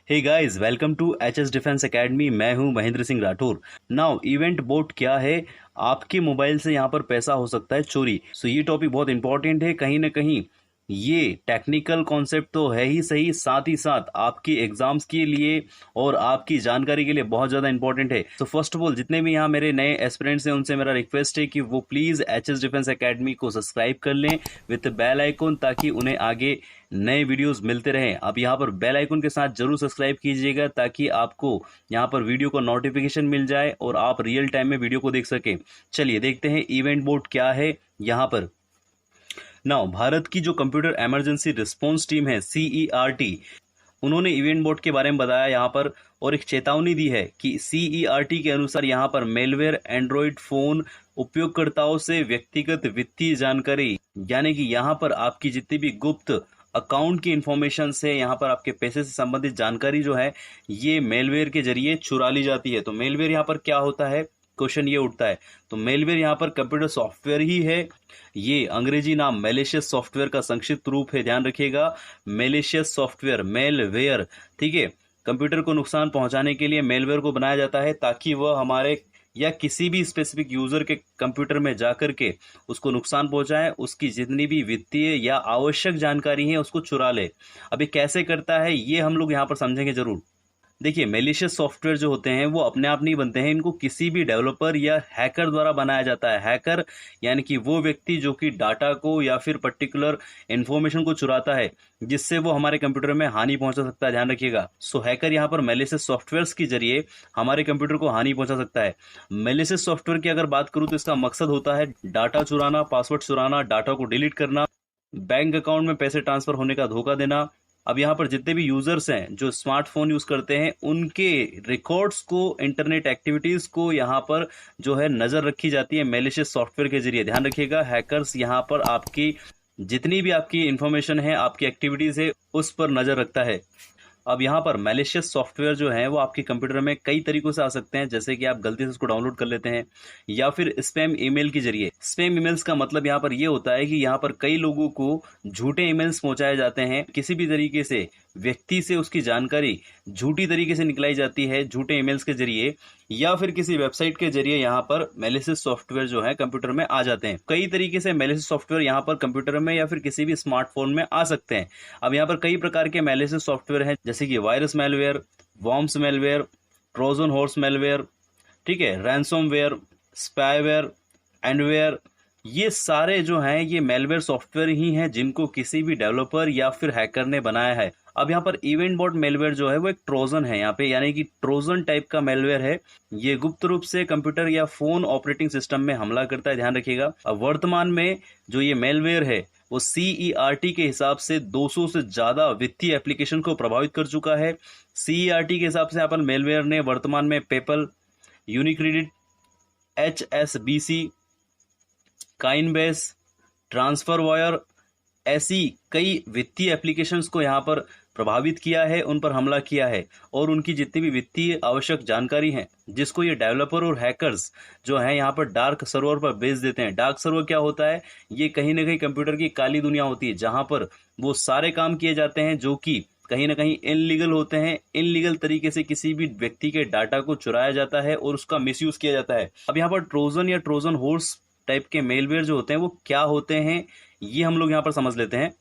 Hey guys, welcome to HS defence academy. मैं हूं Mahendra Singh Rathore. Now event boat क्या है? आपके मोबाइल से यहां पर पैसा हो सकता है चोरी। सो ये टॉपिक बहुत इंपॉर्टेंट है। कहीं ना कहीं ये टेक्निकल कॉन्सेप्ट तो है ही सही, साथ ही साथ आपकी एग्जाम्स के लिए और आपकी जानकारी के लिए बहुत ज़्यादा इंपॉर्टेंट है। तो फर्स्ट ऑफ ऑल, जितने भी यहाँ मेरे नए एस्पिरेंट्स हैं उनसे मेरा रिक्वेस्ट है कि वो प्लीज़ एचएस डिफेंस एकेडमी को सब्सक्राइब कर लें विथ बेल आइकन, ताकि उन्हें आगे नए वीडियोस मिलते रहें। आप यहाँ पर बेल आइकन के साथ जरूर सब्सक्राइब कीजिएगा ताकि आपको यहाँ पर वीडियो का नोटिफिकेशन मिल जाए और आप रियल टाइम में वीडियो को देख सकें। चलिए देखते हैं इवेंट बोर्ड क्या है यहाँ पर। नाउ भारत की जो कंप्यूटर इमरजेंसी रिस्पांस टीम है CERT, उन्होंने इवेंट बोर्ड के बारे में बताया यहाँ पर और एक चेतावनी दी है कि CERT के अनुसार यहाँ पर मेलवेयर एंड्रॉइड फोन उपयोगकर्ताओं से व्यक्तिगत वित्तीय जानकारी, यानी कि यहाँ पर आपकी जितनी भी गुप्त अकाउंट की इंफॉर्मेशन से यहाँ पर आपके पैसे से संबंधित जानकारी जो है ये मेलवेयर के जरिए चुरा ली जाती है। तो मेलवेयर यहाँ पर क्या होता है, क्वेश्चन ये उठता है। तो मेलवेयर यहाँ पर कंप्यूटर सॉफ्टवेयर ही है। ये अंग्रेजी नाम मेलिशियस सॉफ्टवेयर का संक्षिप्त रूप है, ध्यान रखिएगा। मेलिशियस सॉफ्टवेयर, मेलवेयर, ठीक है। कंप्यूटर को नुकसान पहुंचाने के लिए मेलवेयर को बनाया जाता है ताकि वह हमारे या किसी भी स्पेसिफिक यूजर के कंप्यूटर में जाकर के उसको नुकसान पहुंचाए, उसकी जितनी भी वित्तीय या आवश्यक जानकारी है उसको चुरा ले। अभी कैसे करता है ये हम लोग यहाँ पर समझेंगे जरूर। देखिए, मेलिशियस सॉफ्टवेयर जो होते हैं वो अपने आप नहीं बनते हैं, इनको किसी भी डेवलपर या हैकर द्वारा बनाया जाता है। हैकर यानी कि वो व्यक्ति जो कि डाटा को या फिर पर्टिकुलर इंफॉर्मेशन को चुराता है जिससे वो हमारे कंप्यूटर में हानि पहुंचा सकता है, ध्यान रखिएगा। सो हैकर यहाँ पर मेलिशियस सॉफ्टवेयर के जरिए हमारे कंप्यूटर को हानि पहुंचा सकता है। मेलिशियस सॉफ्टवेयर की अगर बात करूं तो इसका मकसद होता है डाटा चुराना, पासवर्ड चुराना, डाटा को डिलीट करना, बैंक अकाउंट में पैसे ट्रांसफर होने का धोखा देना। अब यहाँ पर जितने भी यूजर्स हैं जो स्मार्टफोन यूज करते हैं उनके रिकॉर्ड्स को, इंटरनेट एक्टिविटीज को यहाँ पर जो है नजर रखी जाती है मेलिशियस सॉफ्टवेयर के जरिए। ध्यान रखिएगा, हैकर्स यहाँ पर आपकी जितनी भी आपकी इंफॉर्मेशन है, आपकी एक्टिविटीज है, उस पर नजर रखता है। अब यहाँ पर मैलिशियस सॉफ्टवेयर जो है वो आपके कंप्यूटर में कई तरीकों से आ सकते हैं, जैसे कि आप गलती से उसको डाउनलोड कर लेते हैं या फिर स्पैम ईमेल के जरिए। स्पैम ईमेल्स का मतलब यहाँ पर ये होता है कि यहाँ पर कई लोगों को झूठे ईमेल्स पहुंचाए जाते हैं, किसी भी तरीके से व्यक्ति से उसकी जानकारी झूठी तरीके से निकलाई जाती है झूठे ईमेल्स के जरिए, या फिर किसी वेबसाइट के जरिए यहाँ पर मैलिशियस सॉफ्टवेयर जो है कंप्यूटर में आ जाते हैं। कई तरीके से मैलिशियस सॉफ्टवेयर यहाँ पर कंप्यूटर में या फिर किसी भी स्मार्टफोन में आ सकते हैं। अब यहाँ पर कई प्रकार के मैलिशियस सॉफ्टवेयर हैं, जैसे कि virus malware, worms malware, Trojan horse malware, ठीक है, रैंसमवेयर, स्पाईवेयर, एंडवेयर। ये सारे जो हैं ये मेलवेयर सॉफ्टवेयर ही हैं जिनको किसी भी डेवलपर या फिर हैकर ने बनाया है। अब यहाँ पर इवेंट बोट मेलवेयर जो है वो एक ट्रोजन है यहाँ पे, यानी कि ट्रोजन टाइप का मेलवेयर है। ये गुप्त रूप से कंप्यूटर या फोन ऑपरेटिंग सिस्टम में हमला करता है, ध्यान रखिएगा। अब वर्तमान में जो ये मेलवेयर है वो CERT के हिसाब से 200 से ज्यादा वित्तीय एप्लीकेशन को प्रभावित कर चुका है। CERT के हिसाब से एप्पल मेलवेयर ने वर्तमान में पेपल, यूनिक्रेडिट, HSBC, काइनबेस, ट्रांसफर वायर, ऐसी कई वित्तीय एप्लीकेशंस को यहाँ पर प्रभावित किया है, उन पर हमला किया है और उनकी जितनी भी वित्तीय आवश्यक जानकारी है जिसको ये डेवलपर और हैकर्स जो है यहाँ पर डार्क सर्वर पर बेच देते हैं। डार्क सर्वर क्या होता है? ये कहीं ना कहीं कंप्यूटर की काली दुनिया होती है जहां पर वो सारे काम किए जाते हैं जो कि कहीं ना कहीं इनलीगल होते हैं। इनलीगल तरीके से किसी भी व्यक्ति के डाटा को चुराया जाता है और उसका मिसयूज किया जाता है। अब यहाँ पर ट्रोजन या ट्रोजन हॉर्स टाइप के मेलवेयर जो होते हैं वो क्या होते हैं ये हम लोग यहाँ पर समझ लेते हैं।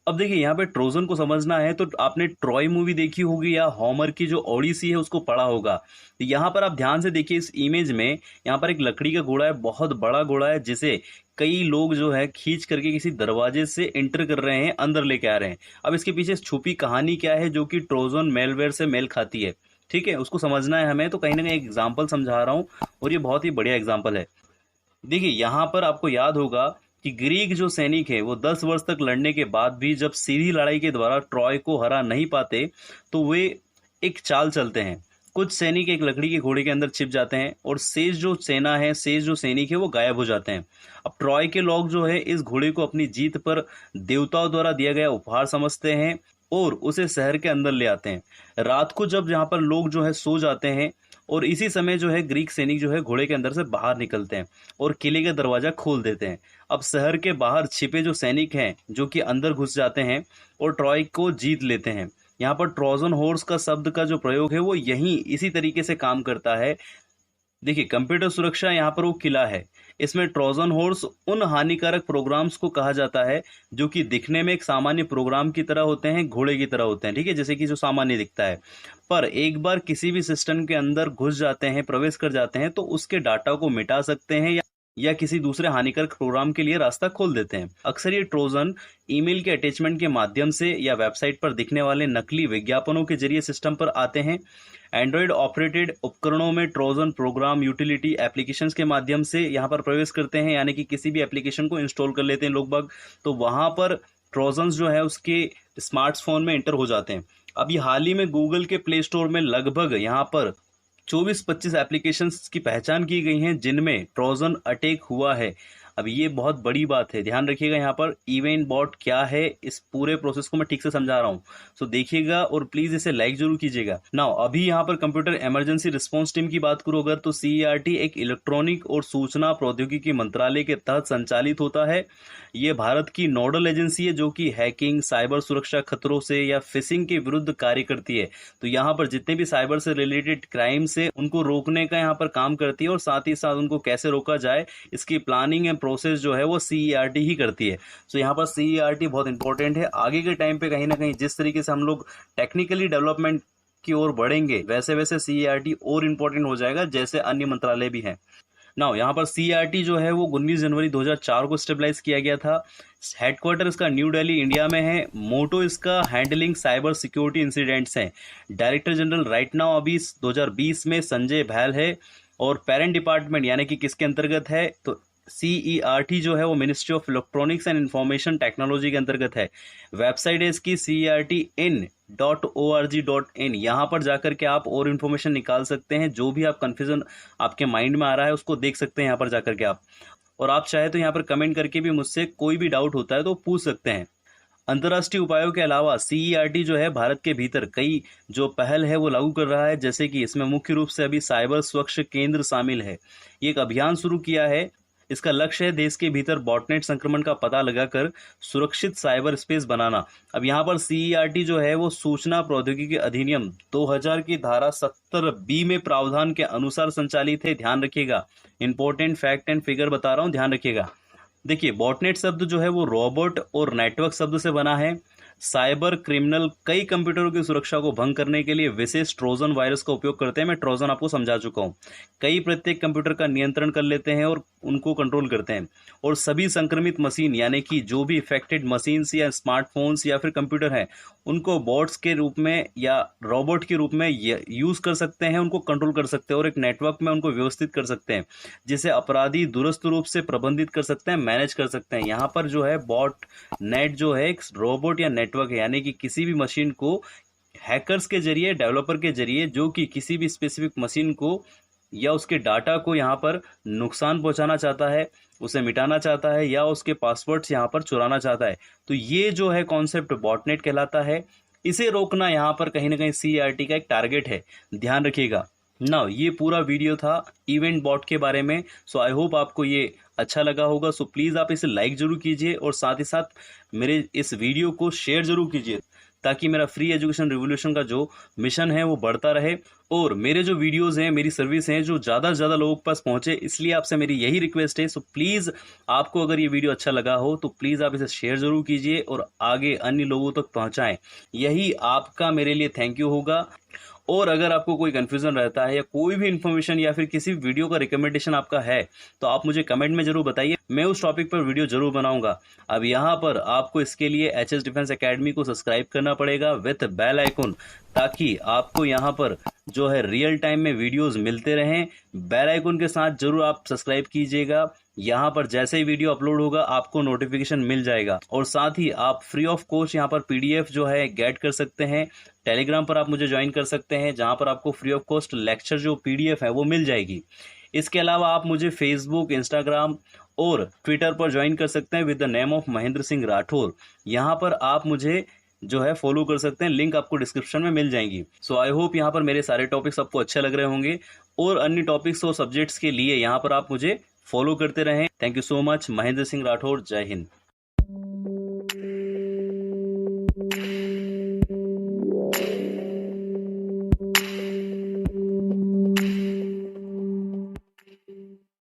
अब देखिए, यहाँ पे ट्रोजन को समझना है तो आपने ट्रॉय मूवी देखी होगी या होमर की जो ओडिसी है उसको पढ़ा होगा। तो यहाँ पर आप ध्यान से देखिए, इस इमेज में यहाँ पर एक लकड़ी का घोड़ा है, बहुत बड़ा घोड़ा है, जिसे कई लोग जो है खींच करके किसी दरवाजे से एंटर कर रहे हैं, अंदर लेके आ रहे हैं। अब इसके पीछे छुपी कहानी क्या है जो कि ट्रोजन मेलवेयर से मेल खाती है, ठीक है, उसको समझना है हमें। तो कहीं ना कहीं एक एग्जाम्पल समझा रहा हूँ और ये बहुत ही बढ़िया एग्जाम्पल है। देखिए, यहाँ पर आपको याद होगा कि ग्रीक जो सैनिक है वो 10 वर्ष तक लड़ने के बाद भी जब सीधी लड़ाई के द्वारा ट्रॉय को हरा नहीं पाते तो वे एक चाल चलते हैं। कुछ सैनिक एक लकड़ी के घोड़े के अंदर छिप जाते हैं और शेष जो सेना है, शेष जो सैनिक है वो गायब हो जाते हैं। अब ट्रॉय के लोग जो है इस घोड़े को अपनी जीत पर देवताओं द्वारा दिया गया उपहार समझते हैं और उसे शहर के अंदर ले आते हैं। रात को जब यहाँ पर लोग जो है सो जाते हैं और इसी समय जो है ग्रीक सैनिक जो है घोड़े के अंदर से बाहर निकलते हैं और किले का दरवाजा खोल देते हैं। अब शहर के बाहर छिपे जो सैनिक हैं जो कि अंदर घुस जाते हैं और ट्रॉय को जीत लेते हैं। यहाँ पर ट्रोजन हॉर्स का शब्द का जो प्रयोग है वो यही इसी तरीके से काम करता है। देखिए, कंप्यूटर सुरक्षा यहाँ पर वो किला है। इसमें ट्रोजन हॉर्स उन हानिकारक प्रोग्राम्स को कहा जाता है जो कि दिखने में एक सामान्य प्रोग्राम की तरह होते हैं, घोड़े की तरह होते हैं, ठीक है, जैसे कि जो सामान्य दिखता है। पर एक बार किसी भी सिस्टम के अंदर घुस जाते हैं, प्रवेश कर जाते हैं, तो उसके डाटा को मिटा सकते हैं या किसी दूसरे हानिकारक प्रोग्राम के लिए रास्ता खोल देते हैं। अक्सर ये ट्रोजन ईमेल के अटैचमेंट के माध्यम से या वेबसाइट पर दिखने वाले नकली विज्ञापनों के जरिए सिस्टम पर आते हैं। एंड्रॉयड ऑपरेटेड उपकरणों में ट्रोजन प्रोग्राम यूटिलिटी एप्लीकेशंस के माध्यम से यहाँ पर प्रवेश करते हैं, यानी कि किसी भी एप्लीकेशन को इंस्टॉल कर लेते हैं लोग बाग, तो वहां पर ट्रोजन्स जो है उसके स्मार्टफोन में एंटर हो जाते हैं। अभी हाल ही में गूगल के प्ले स्टोर में लगभग यहाँ पर 24-25 एप्लीकेशंस की पहचान की गई हैं जिनमें ट्रोजन अटैक हुआ है। अब ये बहुत बड़ी बात है, ध्यान रखिएगा। यहाँ पर इवेंट बॉट क्या है, इस पूरे प्रोसेस को मैं ठीक से समझा रहा हूँ, सो देखिएगा और प्लीज इसे लाइक जरूर कीजिएगा। नाउ अभी यहाँ पर कंप्यूटर इमरजेंसी रिस्पांस टीम की बात करूँ अगर, तो CERT एक इलेक्ट्रॉनिक और सूचना प्रौद्योगिकी मंत्रालय के तहत संचालित होता है। ये भारत की नोडल एजेंसी है जो कि हैकिंग, साइबर सुरक्षा खतरों से या फिशिंग के विरुद्ध कार्य करती है। तो यहाँ पर जितने भी साइबर से रिलेटेड क्राइम्स है उनको रोकने का यहाँ पर काम करती है, और साथ ही साथ उनको कैसे रोका जाए इसकी प्लानिंग एंड प्रोसेस जो है वो CERT ही करती है। सो यहाँ पर CERT बहुत इंपॉर्टेंट है। आगे के टाइम पे कहीं ना कहीं जिस तरीके से हम लोग टेक्निकली डेवलपमेंट की ओर बढ़ेंगे वैसे वैसे CERT और इम्पोर्टेंट हो जाएगा, जैसे अन्य मंत्रालय भी हैं। नाउ यहाँ पर CERT जो है वो 19 जनवरी 2004 को स्टेबलाइज किया गया था। हेडक्वार्टर इसका न्यू दिल्ली इंडिया में है। मोटो इसका हैंडलिंग साइबर सिक्योरिटी इंसिडेंट्स है। डायरेक्टर जनरल राइट नाउ अभी 2020 में संजय भैल है। और पेरेंट डिपार्टमेंट यानी कि किसके अंतर्गत है, तो CERT जो है वो ministry of electronics and information technology के अंतर्गत है। वेबसाइट है इसकी CERTin.org.in। यहाँ पर जाकर के आप और इन्फॉर्मेशन निकाल सकते हैं, जो भी आप कंफ्यूजन आपके माइंड में आ रहा है उसको देख सकते हैं यहाँ पर जाकर के आप। और आप चाहे तो यहाँ पर कमेंट करके भी मुझसे कोई भी डाउट होता है तो पूछ सकते हैं। अंतर्राष्ट्रीय उपायों के अलावा CERT जो है भारत के भीतर कई जो पहल है वो लागू कर रहा है, जैसे कि इसमें मुख्य रूप से अभी साइबर स्वच्छ केंद्र शामिल है। ये एक अभियान शुरू किया है। इसका लक्ष्य है देश के भीतर बॉटनेट संक्रमण का पता लगाकर सुरक्षित साइबर स्पेस बनाना। अब यहाँ पर CERT जो है वो सूचना प्रौद्योगिकी अधिनियम 2000 की धारा 70B में प्रावधान के अनुसार संचालित है। ध्यान रखिएगा, इंपॉर्टेंट फैक्ट एंड फिगर बता रहा हूँ, ध्यान रखिएगा। देखिए, बॉटनेट शब्द जो है वो रोबोट और नेटवर्क शब्द से बना है। साइबर क्रिमिनल कई कंप्यूटरों की सुरक्षा को भंग करने के लिए विशेष ट्रोजन वायरस का उपयोग करते हैं। मैं ट्रोजन आपको समझा चुका हूं। कई प्रत्येक कंप्यूटर का नियंत्रण कर लेते हैं और उनको कंट्रोल करते हैं। और सभी संक्रमित मशीन यानी कि जो भी इफेक्टेड मशीन्स या स्मार्टफोन्स या फिर कंप्यूटर हैं उनको बॉट्स के रूप में या रोबोट के रूप में यूज कर सकते हैं, उनको कंट्रोल कर सकते हैं और एक नेटवर्क में उनको व्यवस्थित कर सकते हैं, जिसे अपराधी दूरस्थ रूप से प्रबंधित कर सकते हैं, मैनेज कर सकते हैं। यहाँ पर जो है बॉट नेट जो है एक रोबोट या नेटवर्क है, यानी कि किसी भी मशीन को हैकर्स के जरिए, डेवलपर के जरिए, जो कि किसी भी स्पेसिफिक मशीन को या उसके डाटा को यहाँ पर नुकसान पहुंचाना चाहता है, उसे मिटाना चाहता है या उसके पासवर्ड्स यहाँ पर चुराना चाहता है, तो ये जो है कॉन्सेप्ट बॉटनेट कहलाता है। इसे रोकना यहाँ पर कहीं ना कहीं CERT का एक टारगेट है, ध्यान रखिएगा। नाउ ये पूरा वीडियो था इवेंट बॉट के बारे में। सो आई होप आपको ये अच्छा लगा होगा। सो प्लीज़ आप इसे लाइक जरूर कीजिए और साथ ही साथ मेरे इस वीडियो को शेयर जरूर कीजिए, ताकि मेरा फ्री एजुकेशन रिवोल्यूशन का जो मिशन है वो बढ़ता रहे और मेरे जो वीडियोस हैं, मेरी सर्विस हैं, जो ज़्यादा से ज़्यादा लोगों के पास पहुंचे। इसलिए आपसे मेरी यही रिक्वेस्ट है। सो प्लीज़ आपको अगर ये वीडियो अच्छा लगा हो तो प्लीज़ आप इसे शेयर जरूर कीजिए और आगे अन्य लोगों तक पहुंचाएं। यही आपका मेरे लिए थैंक यू होगा। और अगर आपको कोई कंफ्यूजन रहता है या कोई भी इन्फॉर्मेशन या फिर किसी वीडियो का रिकमेंडेशन आपका है तो आप मुझे कमेंट में जरूर बताइए, मैं उस टॉपिक पर वीडियो जरूर बनाऊंगा। अब यहाँ पर आपको इसके लिए HS डिफेंस एकेडमी को सब्सक्राइब करना पड़ेगा विथ बेल आइकन, ताकि आपको यहाँ पर जो है रियल टाइम में वीडियोस मिलते रहें। बेल आइकन के साथ जरूर आप सब्सक्राइब कीजिएगा। यहाँ पर जैसे ही वीडियो अपलोड होगा आपको नोटिफिकेशन मिल जाएगा। और साथ ही आप फ्री ऑफ कॉस्ट यहाँ पर PDF जो है गेट कर सकते हैं। टेलीग्राम पर आप मुझे ज्वाइन कर सकते हैं, जहाँ पर आपको फ्री ऑफ कॉस्ट लेक्चर जो PDF है वो मिल जाएगी। इसके अलावा आप मुझे फेसबुक, इंस्टाग्राम और ट्विटर पर ज्वाइन कर सकते हैं with the name of Mahendra Singh Rathore. यहाँ पर आप मुझे जो है फॉलो कर सकते हैं, लिंक आपको डिस्क्रिप्शन में मिल जाएंगी। सो आई होप यहाँ पर मेरे सारे टॉपिक्स आपको अच्छे लग रहे होंगे और अन्य टॉपिक्स और सब्जेक्ट्स के लिए यहाँ पर आप मुझे फॉलो करते रहें। Thank you so much. Mahendra Singh Rathore, जय हिंद।